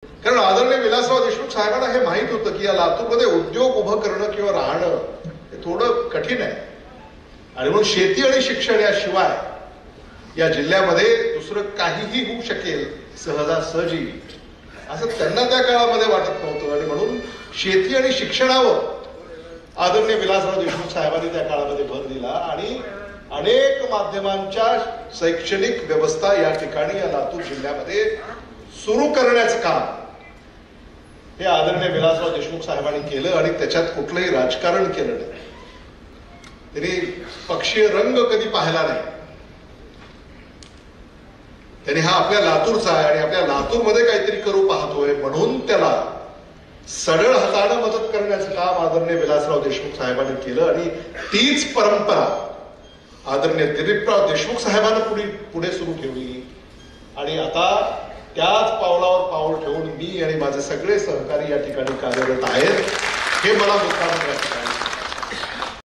कारण आदरणीय विलासराव देशमुख साहेबांना हे माहित होतं की या लातूरमध्ये उद्योग उभं करणं किंवा राहणं हे थोडं कठीण आहे आणि म्हणून शेती आणि शिक्षण याशिवाय या जिल्ह्यामध्ये दुसरं काहीही होऊ शकेल सहजासहजी असं त्यांना त्या काळामध्ये वाटत नव्हतं आणि म्हणून शेती आणि शिक्षणावर आदरणीय विलासराव देशमुख साहेबांनी त्या काळामध्ये भर दिला आणि अनेक माध्यमांच्या शैक्षणिक व्यवस्था या ठिकाणी या लातूर जिल्ह्यामध्ये सुरू करण्याचं काम हे आदरणीय विलासराव देशमुख साहेबांनी केलं आणि त्याच्यात कुठलंही राजकारण केलं नाही. त्यांनी पक्षीय रंग कधी पाहिला नाही. त्यांनी हा आपल्या लातूरचा आहे आणि आपल्या लातूरमध्ये काहीतरी करू पाहतोय म्हणून त्याला सरळ हाताने मदत करण्याचं काम आदरणीय विलासराव देशमुख साहेबांनी केलं आणि तीच परंपरा आदरणीय दिलीपराव देशमुख साहेबांनी पुढे सुरू ठेवली आणि आता त्याच पावलावर पाऊल ठेवून मी आणि माझे सगळे सहकारी या ठिकाणी कार्यरत आहेत हे मला मुद्दाम